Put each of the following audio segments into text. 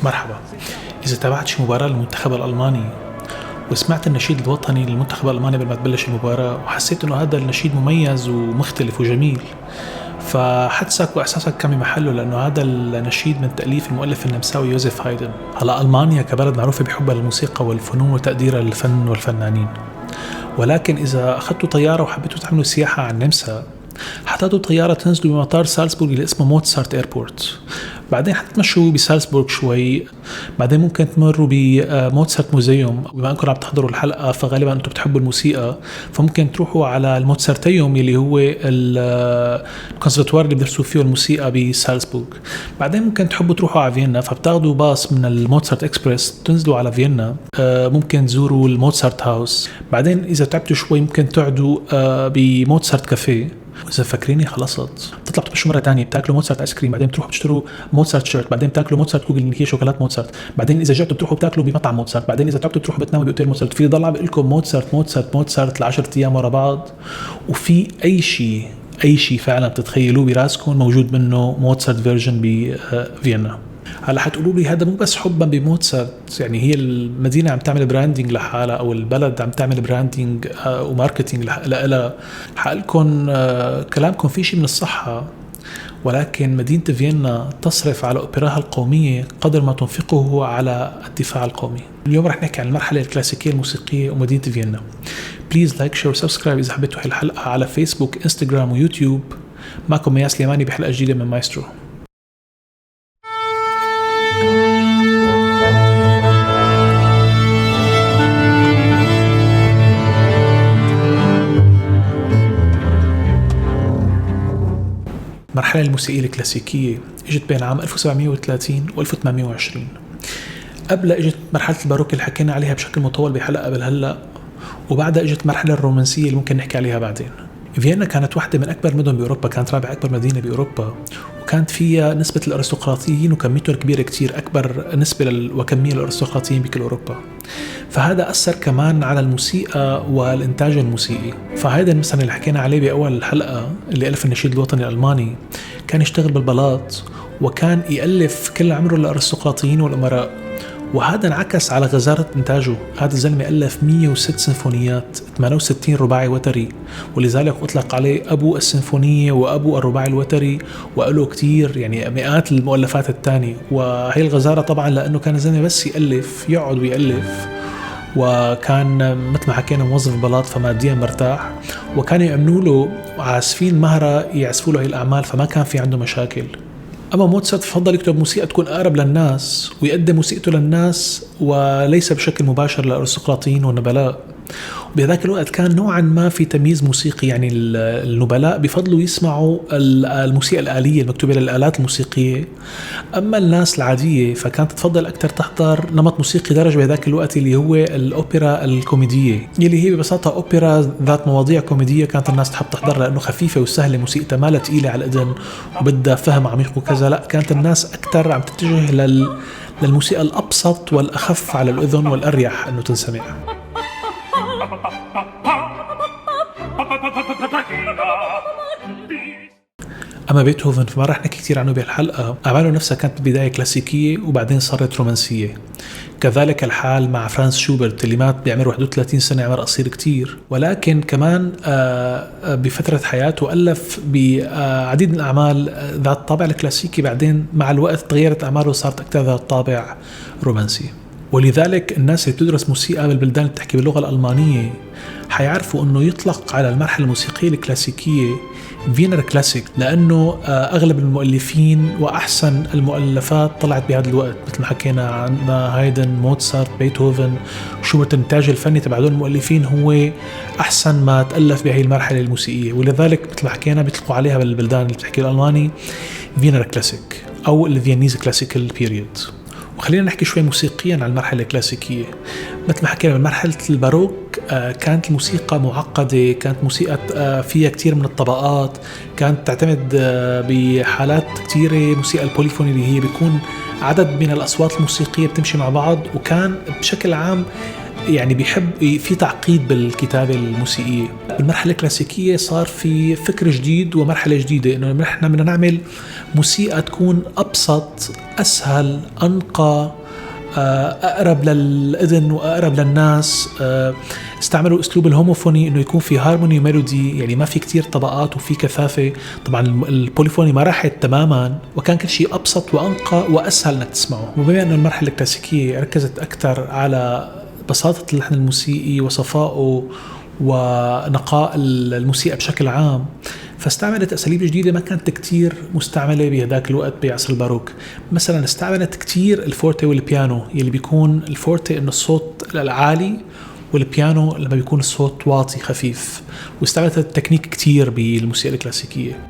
مرحبا. إذا تابعت شي مباراة للمنتخب الألماني وسمعت النشيد الوطني للمنتخب الألماني قبل ما تبلش المباراة وحسيت إنه هذا النشيد مميز ومختلف وجميل، فحدسك وإحساسك كان بمحله، لأنه هذا النشيد من تأليف المؤلف النمساوي يوزيف هايدن. هلا ألمانيا كبلد معروفة بحبها للموسيقى والفنون وتقديرها للفن والفنانين، ولكن إذا أخذتوا طيارة وحبيتوا تعملوا سياحة عن النمسا حتاخدوا طيارة تنزلوا بمطار سالزبورغ اللي اسمه موتسارت ايربورت، بعدين حتتمشوا بسالزبورغ شوي، بعدين ممكن تمروا بموتسارت موزيوم. بما انكم عم تحضروا الحلقة فغالبا انتم بتحبوا الموسيقى، فممكن تروحوا على الموتسارتيوم اللي هو الكونسرفتوار اللي بدرسوا فيه الموسيقى بسالزبورغ. بعدين ممكن تحبوا تروحوا على فيينا، فبتاخدوا باص من الموتسارت اكسبريس تنزلوا على فيينا. ممكن تزوروا الموتسارت هاوس، بعدين اذا تعبتوا شوي ممكن تقعدوا بموتسارت كافيه. وإذا فاكريني خلصت بتطلع تمشوا مرة تانية بتاكلوا موتسارت آيس كريم، بعدين بتروحوا بتشتروا موتسارت شيرت، بعدين بتاكلوا موتسارت كوكي اللي هي شوكولات موتسارت، بعدين إذا جعتوا بتروحوا بتاكلوا بمطعم موتسارت، بعدين إذا تعبتوا بتروحوا بتناموا بأوتيل موتسارت. في ضل عم بقول لكم موتسارت موتسارت موتسارت ل10 أيام ورا بعض، وفي أي شيء فعلا بتتخيلوه براسكم موجود منه موتسارت فيرجن بفيينا. هلا حتقولوا لي هذا مو بس حبا بموتسارت، يعني هي المدينة عم تعمل براندينج لحالها أو البلد عم تعمل براندينج وماركتينج لها. حقلكم كلامكم في شيء من الصحة، ولكن مدينة فيينا تصرف على أوبراها القومية قدر ما تنفقه على الدفاع القومي. اليوم رح نحكي عن المرحلة الكلاسيكية الموسيقية ومدينة فيينا. بليز لايك شير وسبسكرايب إذا حبيتوا الحلقة على فيسبوك انستغرام ويوتيوب. معكم مياس سليماني بحلقة جديدة من مايسترو. المرحلة الموسيقية الكلاسيكية اجت بين عام 1730 و 1820. قبل اجت مرحلة الباروك اللي حكينا عليها بشكل مطول بحلقة قبل هلا، وبعدها اجت مرحلة الرومانسية اللي ممكن نحكي عليها بعدين. فيينا كانت واحدة من أكبر مدن بأوروبا، كانت رابع أكبر مدينة بأوروبا، وكانت فيها نسبة الأرستقراطيين وكميتهم كبيرة كتير، أكبر نسبة وكمية الأرستقراطيين بكل أوروبا. فهذا أثر كمان على الموسيقى والإنتاج الموسيقي. فهذا مثلا اللي حكينا عليه بأول الحلقة اللي ألف النشيد الوطني الألماني كان يشتغل بالبلاط، وكان يألف كل عمره الأرستقراطيين والأمراء، وهذا انعكس على غزارة إنتاجه. هذا الزلمة ألف 106 سيمفونيات، 68 رباعي وتري، ولذلك أطلق عليه أبو السيمفونية وأبو الرباعي الوتري، وقاله كتير يعني مئات المؤلفات التانية. وهي الغزارة طبعا لأنه كان الزلمة بس يقعد ويألف، وكان مثل ما حكينا موظف بلاط فماديا مرتاح، وكانوا يأمنوا له عازفين مهرة يعزفوا له هي الأعمال، فما كان في عنده مشاكل. أما موتسارت فضل يكتب موسيقى تكون أقرب للناس ويقدم موسيقته للناس وليس بشكل مباشر للأرستقراطيين والنبلاء. وبهذاك الوقت كان نوعا ما في تمييز موسيقي، يعني النبلاء بفضلوا يسمعوا الموسيقى الآلية المكتوبة للآلات الموسيقية، أما الناس العادية فكانت تفضل أكثر تحضر نمط موسيقي درج بهذاك الوقت اللي هو الأوبرا الكوميدية، اللي هي ببساطة أوبرا ذات مواضيع كوميدية. كانت الناس تحب تحضرها لأنه خفيفة وسهلة، موسيقتها ما لا تقيلة على الأذن وبدها فهم عميق وكذا. لا، كانت الناس أكثر عم تتجه للموسيقى الأبسط والأخف على الأذن والأريح أنه تنسمع. أما بيتهوفن فما رح نحكي كتير عنه بهالحلقة. أعماله نفسها كانت بداية كلاسيكية وبعدين صارت رومانسية. كذلك الحال مع فرانس شوبرت اللي مات بعمر 31 سنة، عمر قصير كتير، ولكن كمان بفترة حياته ألف بعديد من الأعمال ذات طابع الكلاسيكي. بعدين مع الوقت تغيرت أعماله وصارت أكثر ذات طابع رومانسي. ولذلك الناس اللي بتدرس موسيقى بالبلدان اللي بتحكي باللغة الألمانية حيعرفوا أنه يطلق على المرحلة الموسيقية الكلاسيكية فيينر كلاسيك، لأنه أغلب المؤلفين وأحسن المؤلفات طلعت بهذا الوقت، مثل ما حكينا عن هايدن، موتسارت، بيتهوفن، شوبرت. الإنتاج الفني تبع هذول المؤلفين هو أحسن ما تألف بهذه المرحلة الموسيقية، ولذلك مثل ما حكينا بيطلقوا عليها بالبلدان اللي بتحكي الألماني فيينر كلاسيك أو الفيينيز كلاسيكال بيريود. وخلينا نحكي شوي موسيقيا عن المرحلة الكلاسيكية. مثل ما حكينا بمرحلة الباروك كانت الموسيقى معقدة، كانت موسيقى فيها كتير من الطبقات، كانت تعتمد بحالات كتيرة موسيقى البوليفوني اللي هي بيكون عدد من الأصوات الموسيقية بتمشي مع بعض، وكان بشكل عام يعني بيحب في تعقيد بالكتابة الموسيقية. بالمرحلة الكلاسيكية صار في فكر جديد ومرحلة جديدة، إنه نحن بدنا نعمل موسيقى تكون أبسط، أسهل، أنقى، أقرب للإذن وأقرب للناس. استعملوا أسلوب الهوموفوني، إنه يكون في هارموني وميلودي، يعني ما في كتير طبقات وفي كثافة. طبعا البوليفوني ما راحت تماما، وكان كل شيء أبسط وأنقى وأسهل إنك تسمعه. وبما أن المرحلة الكلاسيكية ركزت أكثر على بساطة اللحن الموسيقي وصفائه ونقاء الموسيقى بشكل عام، فاستعملت أساليب جديدة ما كانت كتير مستعملة بهداك الوقت بعصر الباروك. مثلا استعملت كتير الفورتي والبيانو، يلي بيكون الفورتي إنه الصوت العالي، والبيانو لما بيكون الصوت واطي خفيف. واستعملت التكنيك كتير بالموسيقى الكلاسيكية.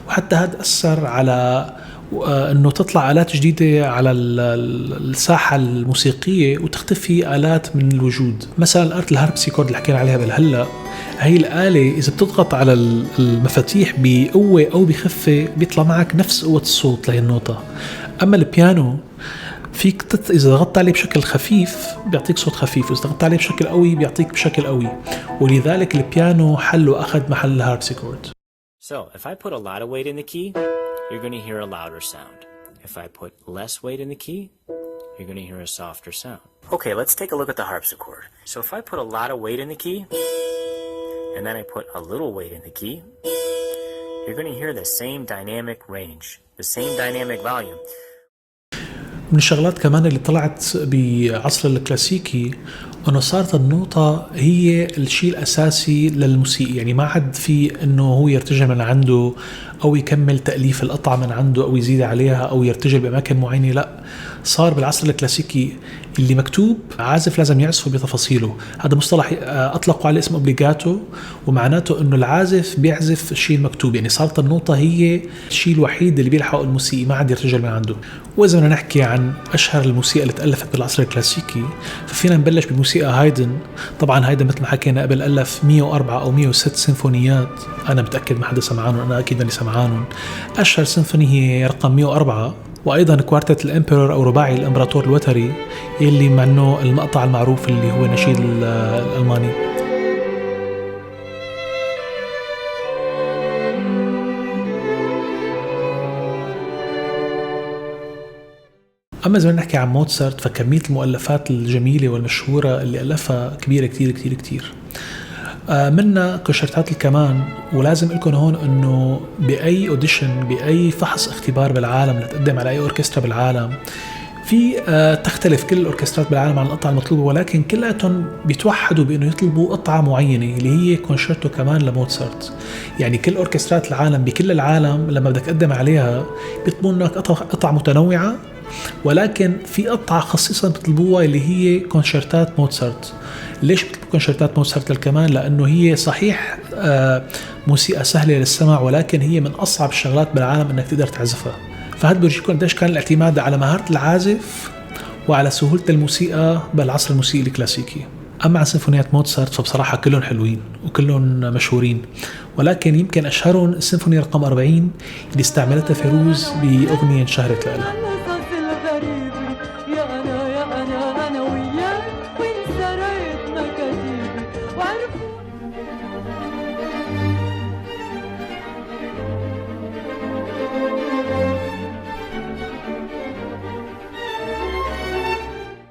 وحتى هذا أثر على أنه تطلع آلات جديدة على الساحة الموسيقية وتختفي آلات من الوجود. مثلا الآلة الهاربسيكورد اللي حكينا عليها بالهلأ، هي الآلة إذا بتضغط على المفاتيح بقوة أو بخفة بيطلع معك نفس قوة الصوت لهي النوتة. أما البيانو فيك إذا ضغطت عليه بشكل خفيف بيعطيك صوت خفيف، وإذا ضغطت عليه بشكل قوي بيعطيك بشكل قوي. ولذلك البيانو حل وأخذ محل الهاربسيكورد. So, if I put a lot of weight in the key, you're going to hear a louder sound. If I put less weight in the key, you're going to hear a softer sound. Okay, let's take a look at the harpsichord. So if I put a lot of weight in the key, and then I put a little weight in the key, you're going to hear the same dynamic range, the same dynamic volume. من الشغلات كمان اللي طلعت بعصر الكلاسيكي انه صارت النوطة هي الشيء الاساسي للموسيقى، يعني ما عاد في انه هو يرتجل من عنده او يكمل تأليف القطعة من عنده او يزيد عليها او يرتجل باماكن معينة. لا، صار بالعصر الكلاسيكي اللي مكتوب عازف لازم يعزفه بتفاصيله. هذا مصطلح اطلقوا عليه اسم اوبليغاتو، ومعناته انه العازف بيعزف الشيء المكتوب. يعني صارت النوطة هي الشيء الوحيد اللي بيلحق الموسيقي، ما عاد يرتجل من عنده. واذا بدنا نحكي عن اشهر الموسيقى اللي تألفت بالعصر الكلاسيكي، ففينا نبلش بموسيقى هايدن. طبعا هايدن مثل ما حكينا قبل ألف 104 أو 106 سيمفونيات، أنا متأكد ما حدا سمعانهم، أنا أكيد أني سمعانهم. أشهر سيمفوني هي رقم 104، وأيضا كوارتت الإمبرور أو رباعي الإمبراطور الوتري، يلي منه المقطع المعروف اللي هو النشيد الألماني. أما إذا نحكي عن موتسارت، فكمية المؤلفات الجميلة والمشهورة اللي ألفها كبيرة كتير كتير كتير. منا كونشيرتات الكمان. ولازم لكم هون أنه بأي أوديشن، بأي فحص اختبار بالعالم لتقدم على أي أوركسترا بالعالم، في تختلف كل الأوركسترات بالعالم عن القطعة المطلوبة، ولكن كلاتهم بيتوحدوا بأنه يطلبوا قطعة معينة اللي هي كونشيرتو كمان لموتسارت. يعني كل أوركسترات العالم بكل العالم لما بدك تقدم عليها بيطلبوا منك قطع متنوعة، ولكن في قطعة خصيصا بيطلبوها اللي هي كونشيرتات موتسارت. ليش بيطلبوا كونشيرتات موتسارت للكمان؟ لأنه هي صحيح موسيقى سهلة للسمع، ولكن هي من أصعب الشغلات بالعالم أنك تقدر تعزفها. فهذا بيورجيكم قديش كان الاعتماد على مهارة العازف وعلى سهولة الموسيقى بالعصر الموسيقي الكلاسيكي. أما عن سيمفونيات موتسارت فبصراحة كلهم حلوين وكلهم مشهورين، ولكن يمكن أشهرهم السيمفوني رقم 40 اللي استعملتها فيروز بأغنية انشهرت لها.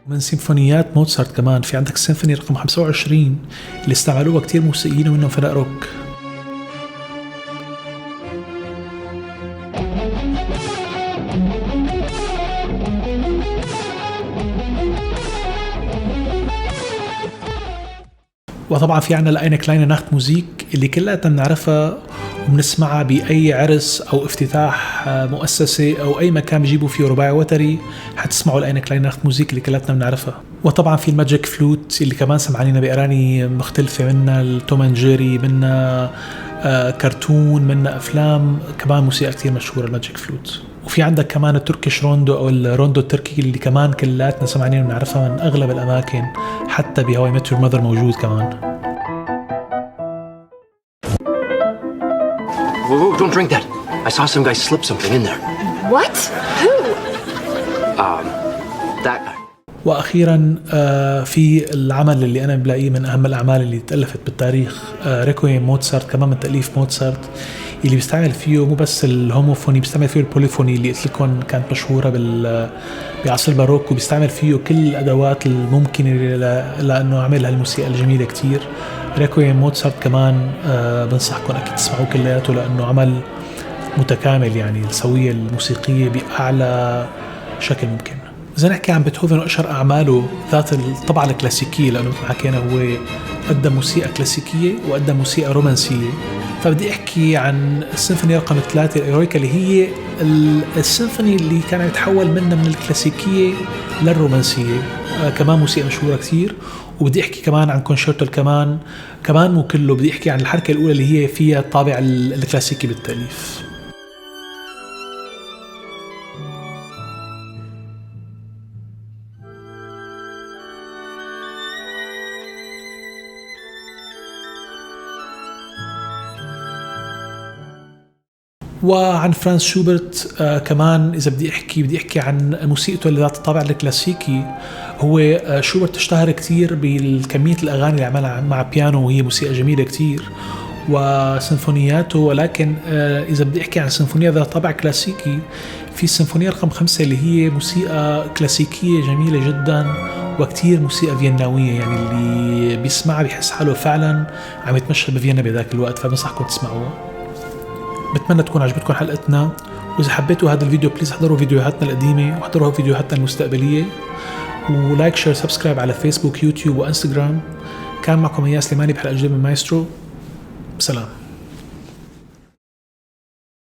من سيمفونيات موتسارت كمان في عندك السيمفوني رقم 25 اللي استعملوها كتير موسيقيين ومنهم فرق روك. وطبعا في عنا الأينه كلاينه ناخت موزيك اللي كلها بنعرفها وبنسمعها بأي عرس أو افتتاح مؤسسة أو أي مكان بيجيبوا فيه رباعي وتري، حتسمعوا الأينه كلاينه ناخت موزيك اللي كلاتنا بنعرفها. وطبعا في الماجيك فلوت اللي كمان سمعانينا بأغاني مختلفة، منها التوم اند جيري، منها كرتون، منها أفلام، كمان موسيقى كتير مشهورة الماجيك فلوت. وفي عندك كمان التركيش روندو أو الروندو التركي اللي كمان كلاتنا سمعانين ونعرفها من أغلب الأماكن، حتى بهواي ميت يور ماذر موجود كمان. Whoa, don't drink that. I saw some guy slip something in there. What? Who? That guy. واخيرا في العمل اللي انا بلاقيه من اهم الاعمال اللي تالفت بالتاريخ، ريكويم موتسارت، كمان من تاليف موتسارت، اللي بيستعمل فيه مو بس الهوموفوني، بيستعمل فيه البوليفوني اللي قلت لكم كانت مشهوره بعصر الباروك، وبيستعمل فيه كل الادوات الممكنه لانه عمل هالموسيقى الجميله كتير. ريكويم موتسارت كمان بنصحكم اكيد تسمعوه كلياته لانه عمل متكامل، يعني السويه الموسيقيه باعلى شكل ممكن. إذا نحكي عن بيتهوفن وأشهر أعماله ذات الطبعة الكلاسيكية، لأنه مثل ما حكينا هو قدم موسيقى كلاسيكية وقدم موسيقى رومانسية، فبدي أحكي عن السيمفوني رقم 3 الإيرويكا، اللي هي السيمفوني اللي كان يتحول منها من الكلاسيكية للرومانسية. كمان موسيقى مشهورة كتير. وبدي أحكي كمان عن كونشيرتو كمان مو كله، بدي أحكي عن الحركة الأولى اللي هي فيها الطابع الكلاسيكي بالتأليف. وعن فرانز شوبرت كمان إذا بدي أحكي عن موسيقته اللي ذات الطابع الكلاسيكي. هو شوبرت اشتهر كتير بالكمية الأغاني اللي عملها مع بيانو، وهي موسيقى جميلة كتير، وسيمفونياته. ولكن إذا بدي أحكي عن سيمفونية ذات طابع كلاسيكي، في السيمفونية رقم 5 اللي هي موسيقى كلاسيكية جميلة جدا، وكتير موسيقى فيناوية، يعني اللي بيسمعها بيحس حاله فعلا عم يتمشى بفيينا بذاك الوقت، فبنصحكم تسمعوها. بتمنى تكون عجبتكم حلقتنا، وإذا حبيتوا هذا الفيديو بليز احضروا فيديوهاتنا القديمة واحضروا فيديوهاتنا المستقبلية، ولايك شير سبسكرايب على فيسبوك يوتيوب وانستغرام. كان معكم إياس سليماني بحلقة جديدة من مايسترو. سلام.